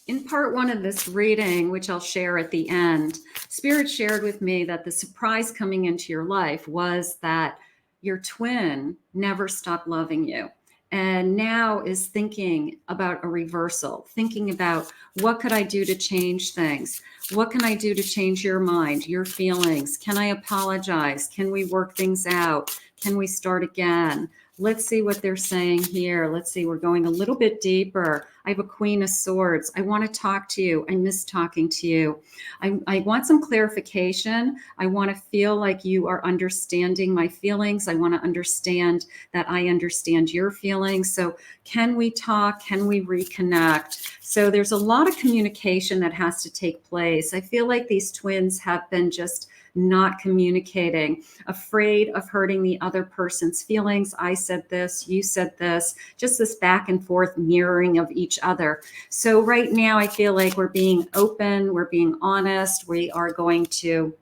In part one of this reading, which I'll share at the end, Spirit shared with me that the surprise coming into your life was that your twin never stopped loving you. And now is thinking about a reversal, thinking about what could I do to change things? What can I do to change your mind, your feelings? Can I apologize? Can we work things out? Can we start again? Let's see what they're saying here. Let's see, we're going a little bit deeper. I have a Queen of Swords. I want to talk to you. I miss talking to you. I want some clarification. I want to feel like you are understanding my feelings. I want to understand that I understand your feelings. So can we talk? Can we reconnect? So there's a lot of communication that has to take place. I feel like these twins have been just not communicating, afraid of hurting the other person's feelings. I said this, you said this, just this back and forth mirroring of each other. So right now I feel like we're being open, we're being honest, we are going to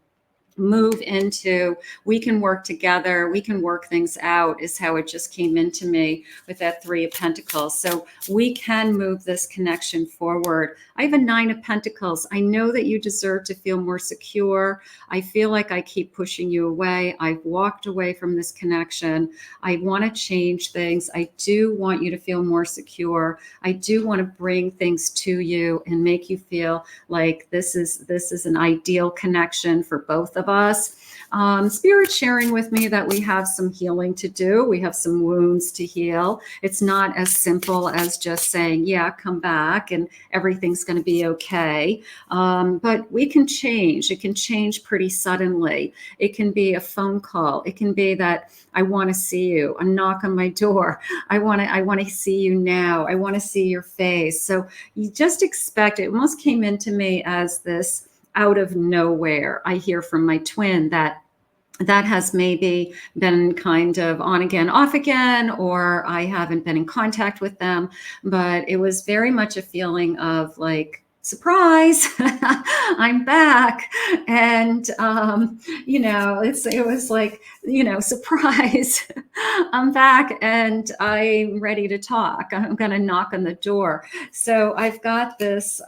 move into, we can work together, we can work things out, is how it just came into me with that Three of Pentacles. So we can move this connection forward. I have a Nine of Pentacles. I know that you deserve to feel more secure. I feel like I keep pushing you away. I've walked away from this connection. I want to change things. I do want you to feel more secure. I do want to bring things to you and make you feel like this is an ideal connection for both of us. Spirit sharing with me that we have some healing to do. We have some wounds to heal. It's not as simple as just saying, yeah, come back and everything's going to be okay. But we can change. It can change pretty suddenly. It can be a phone call. It can be that I want to see you, a knock on my door. I want to see you now. I want to see your face. So you just expect, it almost came into me as this out of nowhere. I hear from my twin that has maybe been kind of on again, off again, or I haven't been in contact with them, but it was very much a feeling of like, surprise, I'm back. And, it was like, surprise, I'm back and I'm ready to talk. I'm going to knock on the door. So I've got this,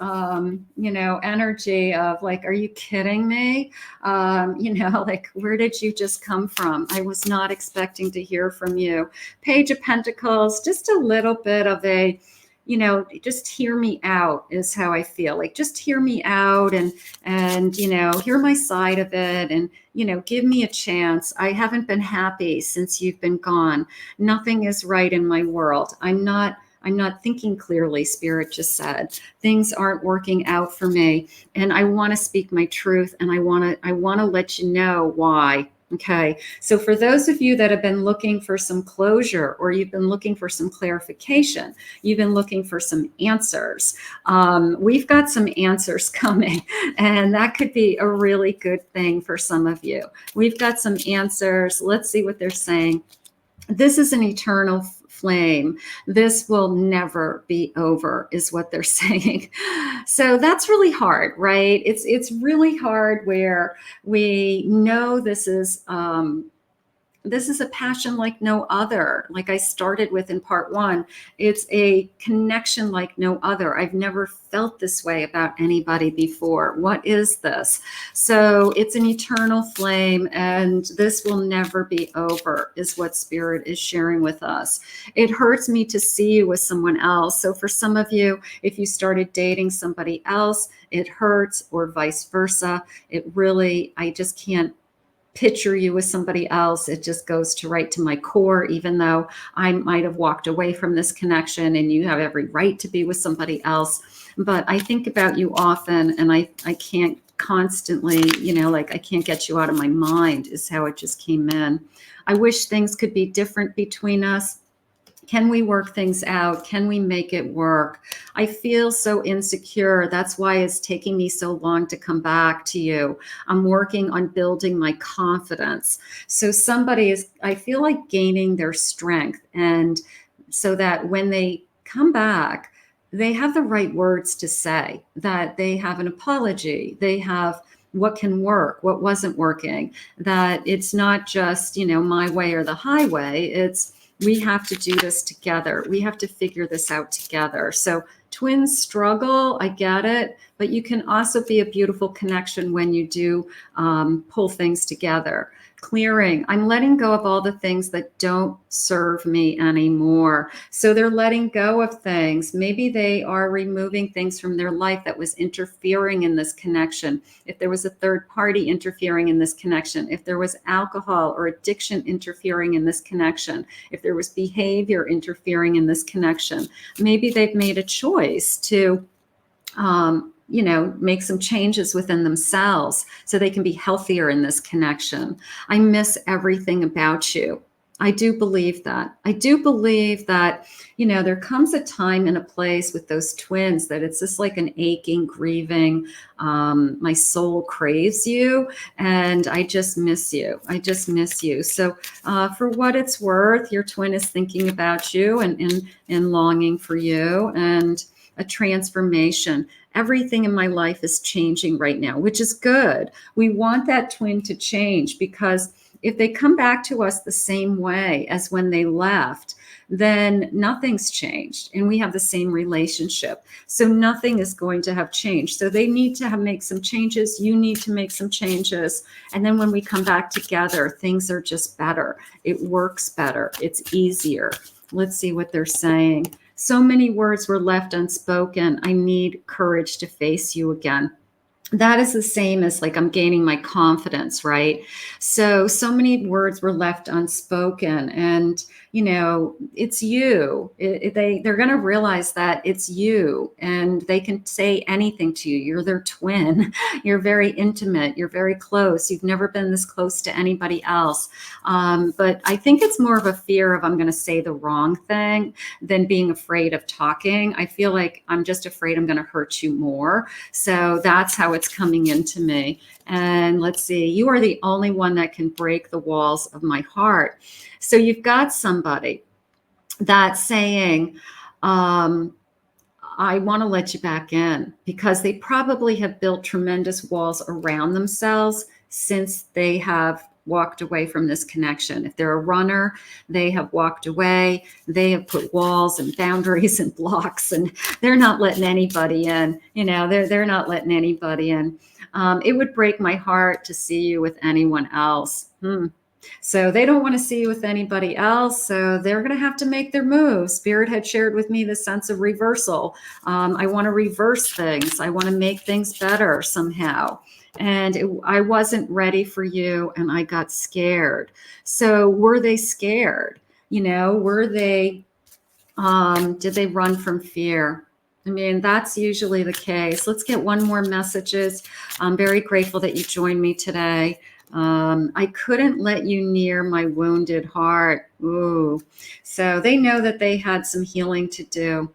energy of like, are you kidding me? Like, where did you just come from? I was not expecting to hear from you. Page of Pentacles, just a little bit of a, just hear me out is how I feel. Like, just hear me out and hear my side of it and, give me a chance. I haven't been happy since you've been gone. Nothing is right in my world. I'm not thinking clearly, Spirit just said. Things aren't working out for me. And I want to speak my truth and I want to let you know why. Okay, so for those of you that have been looking for some closure or you've been looking for some clarification, you've been looking for some answers, we've got some answers coming, and that could be a really good thing for some of you. We've got some answers. Let's see what they're saying. This is an eternal flame. This will never be over, is what they're saying. So that's really hard, right? It's really hard where we know this is a passion like no other. Like I started with in part one, it's a connection like no other. I've never felt this way about anybody before. What is this? So it's an eternal flame and this will never be over, is what Spirit is sharing with us. It hurts me to see you with someone else. So for some of you, if you started dating somebody else, it hurts, or vice versa. It really, I just can't picture you with somebody else. It just goes right to my core, even though I might have walked away from this connection and you have every right to be with somebody else. But I think about you often and I can't constantly, I can't get you out of my mind, is how it just came in. I wish things could be different between us. Can we work things out? Can we make it work? I feel so insecure. That's why it's taking me so long to come back to you. I'm working on building my confidence. So somebody is, I feel like, gaining their strength. And so that when they come back, they have the right words to say, that they have an apology. They have what can work, what wasn't working, that it's not just, my way or the highway. It's, we have to do this together. We have to figure this out together. So Twins struggle, I get it, but you can also be a beautiful connection when you do pull things together. Clearing, I'm letting go of all the things that don't serve me anymore. So they're letting go of things. Maybe they are removing things from their life that was interfering in this connection. If there was a third party interfering in this connection, if there was alcohol or addiction interfering in this connection, if there was behavior interfering in this connection, maybe they've made a choice to make some changes within themselves so they can be healthier in this connection. I miss everything about you. I do believe that. I do believe that, there comes a time and a place with those twins that it's just like an aching, grieving, my soul craves you and I just miss you. I just miss you. So for what it's worth, your twin is thinking about you and longing for you, and a transformation. Everything in my life is changing right now, which is good. We want that twin to change, because if they come back to us the same way as when they left, then nothing's changed and we have the same relationship. So nothing is going to have changed. So they need to make some changes. You need to make some changes. And then when we come back together, things are just better. It works better. It's easier. Let's see what they're saying. So many words were left unspoken. I need courage to face you again. That is the same as like I'm gaining my confidence, right? So many words were left unspoken, and it's you. They're going to realize that it's you, and they can say anything to you. You're their twin. You're very intimate. You're very close. You've never been this close to anybody else. But I think it's more of a fear of I'm going to say the wrong thing than being afraid of talking. I feel like I'm just afraid I'm going to hurt you more. So that's how it's coming into me. And let's see, you are the only one that can break the walls of my heart. So you've got somebody that's saying, I want to let you back in, because they probably have built tremendous walls around themselves since they have walked away from this connection. If they're a runner, they have walked away. They have put walls and boundaries and blocks, and they're not letting anybody in. They're not letting anybody in. It would break my heart to see you with anyone else. So they don't want to see you with anybody else. So they're going to have to make their moves. Spirit had shared with me the sense of reversal. I want to reverse things. I want to make things better somehow. And I wasn't ready for you, and I got scared. So were they scared? Were they, did they run from fear? I mean, that's usually the case. Let's get one more messages. I'm very grateful that you joined me today. I couldn't let you near my wounded heart. Ooh. So they know that they had some healing to do.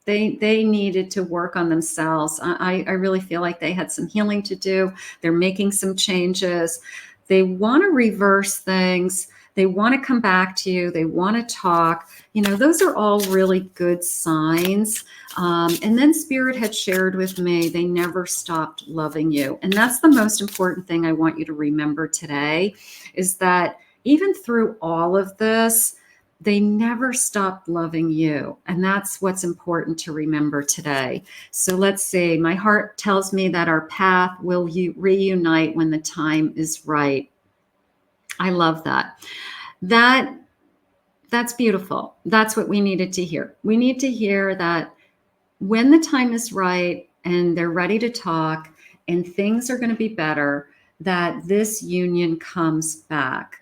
They needed to work on themselves. I really feel like they had some healing to do. They're making some changes. They want to reverse things. They want to come back to you. They want to talk. Those are all really good signs. And then Spirit had shared with me, they never stopped loving you. And that's the most important thing I want you to remember today, is that even through all of this, they never stopped loving you. And that's what's important to remember today. So let's see. My heart tells me that our path will reunite when the time is right. I love that. That's beautiful. That's what we needed to hear. We need to hear that when the time is right and they're ready to talk and things are going to be better, that this union comes back.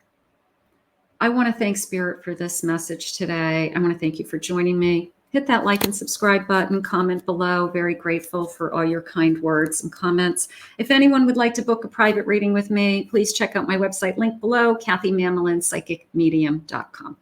I want to thank Spirit for this message today. I want to thank you for joining me. Hit that like and subscribe button, comment below. Very grateful for all your kind words and comments. If anyone would like to book a private reading with me, please check out my website, link below, KathyMammelin, psychicmedium.com.